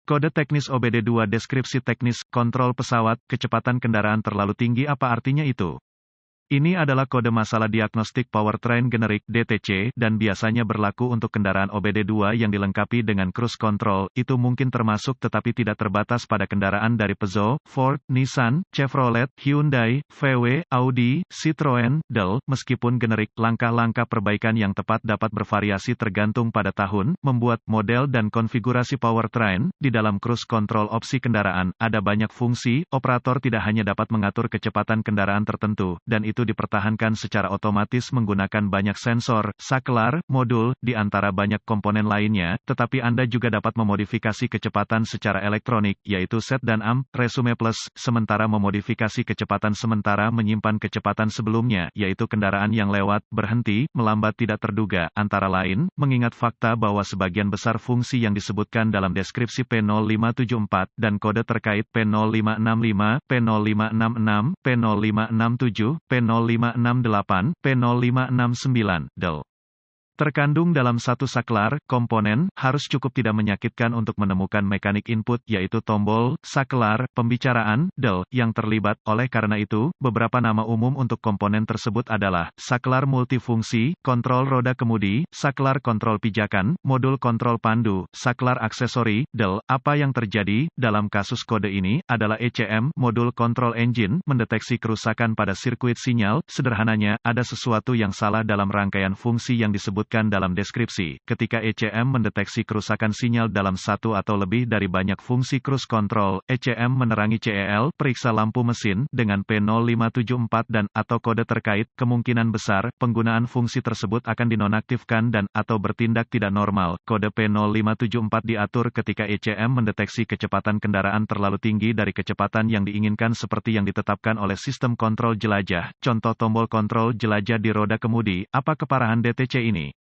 Kode teknis OBD2 deskripsi teknis, kontrol pesawat, kecepatan kendaraan terlalu tinggi apa artinya itu? Ini adalah kode masalah diagnostik powertrain generik (DTC) dan biasanya berlaku untuk kendaraan OBD2 yang dilengkapi dengan cruise control. Itu mungkin termasuk tetapi tidak terbatas pada kendaraan dari Peugeot, Ford, Nissan, Chevrolet, Hyundai, VW, Audi, Citroen, Dell. Meskipun generik, langkah-langkah perbaikan yang tepat dapat bervariasi tergantung pada tahun, membuat, model dan konfigurasi powertrain. Di dalam cruise control opsi kendaraan, ada banyak fungsi. Operator tidak hanya dapat mengatur kecepatan kendaraan tertentu, dan itu dipertahankan secara otomatis menggunakan banyak sensor, saklar, modul, di antara banyak komponen lainnya, tetapi Anda juga dapat memodifikasi kecepatan secara elektronik, yaitu set dan amp, resume plus, sementara memodifikasi kecepatan sementara menyimpan kecepatan sebelumnya, yaitu kendaraan yang lewat, berhenti, melambat tidak terduga, antara lain, mengingat fakta bahwa sebagian besar fungsi yang disebutkan dalam deskripsi P0574, dan kode terkait P0565, P0566, P0567, P0568, P0569, Dell. Terkandung dalam satu saklar, komponen, harus cukup tidak menyakitkan untuk menemukan mekanik input, yaitu tombol, saklar, pembicaraan, Dell, yang terlibat. Oleh karena itu, beberapa nama umum untuk komponen tersebut adalah, saklar multifungsi, kontrol roda kemudi, saklar kontrol pijakan, modul kontrol pandu, saklar aksesori, Dell. Apa yang terjadi, dalam kasus kode ini, adalah ECM, modul kontrol engine, mendeteksi kerusakan pada sirkuit sinyal. Sederhananya, ada sesuatu yang salah dalam rangkaian fungsi yang disebut dalam deskripsi. Ketika ECM mendeteksi kerusakan sinyal dalam satu atau lebih dari banyak fungsi cruise control, ECM menerangi CEL, periksa lampu mesin, dengan P0574 dan, atau kode terkait, kemungkinan besar, penggunaan fungsi tersebut akan dinonaktifkan dan, atau bertindak tidak normal. Kode P0574 diatur ketika ECM mendeteksi kecepatan kendaraan terlalu tinggi dari kecepatan yang diinginkan seperti yang ditetapkan oleh sistem kontrol jelajah. Contoh tombol kontrol jelajah di roda kemudi. Apa keparahan DTC ini?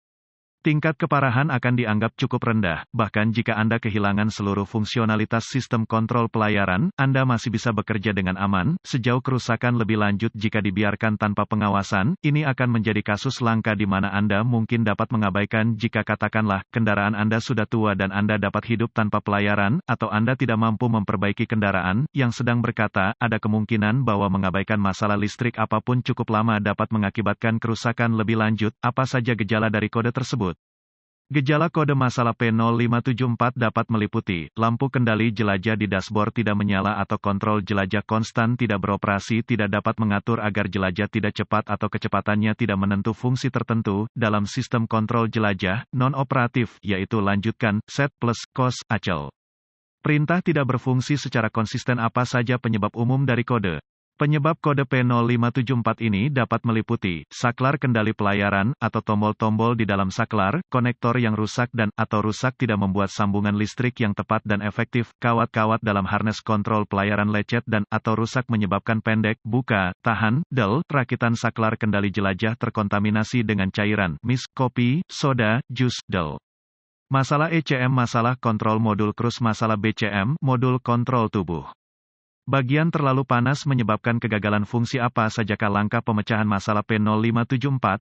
Tingkat keparahan akan dianggap cukup rendah, bahkan jika Anda kehilangan seluruh fungsionalitas sistem kontrol pelayaran, Anda masih bisa bekerja dengan aman. Sejauh kerusakan lebih lanjut jika dibiarkan tanpa pengawasan, ini akan menjadi kasus langka di mana Anda mungkin dapat mengabaikan jika katakanlah, kendaraan Anda sudah tua dan Anda dapat hidup tanpa pelayaran, atau Anda tidak mampu memperbaiki kendaraan, yang sedang berkata, ada kemungkinan bahwa mengabaikan masalah listrik apapun cukup lama dapat mengakibatkan kerusakan lebih lanjut. Apa saja gejala dari kode tersebut? Gejala kode masalah P0574 dapat meliputi, lampu kendali jelajah di dashboard tidak menyala atau kontrol jelajah konstan tidak beroperasi, tidak dapat mengatur agar jelajah tidak cepat atau kecepatannya tidak menentu fungsi tertentu, dalam sistem kontrol jelajah, non-operatif, yaitu lanjutkan, set plus, cos, acel. Perintah tidak berfungsi secara konsisten. Apa saja penyebab umum dari kode? Penyebab kode P0574 ini dapat meliputi, saklar kendali pelayaran, atau tombol-tombol di dalam saklar, konektor yang rusak dan, atau rusak tidak membuat sambungan listrik yang tepat dan efektif, kawat-kawat dalam harness kontrol pelayaran lecet dan, atau rusak menyebabkan pendek, buka, tahan, Dell, rakitan saklar kendali jelajah terkontaminasi dengan cairan, kopi, soda, jus, Dell. Masalah ECM, masalah kontrol modul cruise, masalah BCM, modul kontrol tubuh. Bagian terlalu panas menyebabkan kegagalan fungsi. Apa sajakah langkah pemecahan masalah P0574?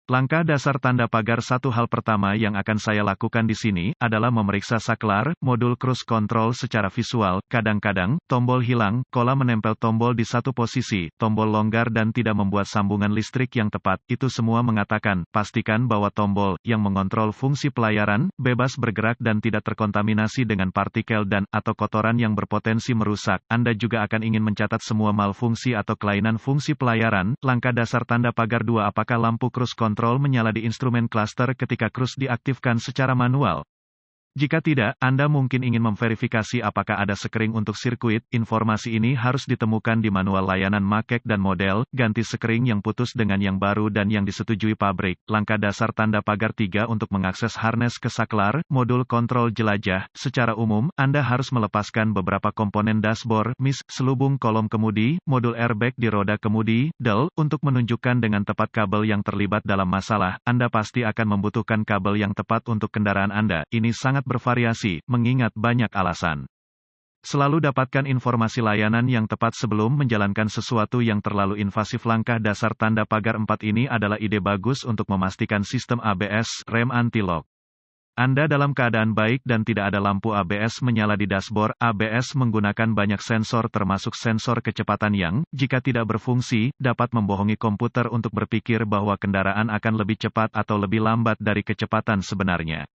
Langkah dasar tanda pagar. Satu hal pertama yang akan saya lakukan di sini, adalah memeriksa saklar, modul cruise control secara visual. Kadang-kadang, tombol hilang, kola menempel tombol di satu posisi, tombol longgar dan tidak membuat sambungan listrik yang tepat. Itu semua mengatakan, pastikan bahwa tombol, yang mengontrol fungsi pelayaran, bebas bergerak dan tidak terkontaminasi dengan partikel dan, atau kotoran yang berpotensi merusak. Anda juga akan ingin mencatat semua malfungsi atau kelainan fungsi pelayaran. Langkah dasar tanda pagar 2. Apakah lampu cruise control menyala di instrumen cluster ketika cruise diaktifkan secara manual? Jika tidak, Anda mungkin ingin memverifikasi apakah ada sekering untuk sirkuit. Informasi ini harus ditemukan di manual layanan make dan model. Ganti sekering yang putus dengan yang baru dan yang disetujui pabrik. Langkah dasar tanda pagar 3 untuk mengakses harness ke saklar, modul kontrol jelajah. Secara umum, Anda harus melepaskan beberapa komponen dashboard, selubung kolom kemudi, modul airbag di roda kemudi, Dell. Untuk menunjukkan dengan tepat kabel yang terlibat dalam masalah, Anda pasti akan membutuhkan kabel yang tepat untuk kendaraan Anda. Ini sangat bervariasi, mengingat banyak alasan. Selalu dapatkan informasi layanan yang tepat sebelum menjalankan sesuatu yang terlalu invasif. Langkah dasar tanda pagar 4 ini adalah ide bagus untuk memastikan sistem ABS, rem anti-lock. Anda dalam keadaan baik dan tidak ada lampu ABS menyala di dashboard. ABS menggunakan banyak sensor termasuk sensor kecepatan yang, jika tidak berfungsi, dapat membohongi komputer untuk berpikir bahwa kendaraan akan lebih cepat atau lebih lambat dari kecepatan sebenarnya.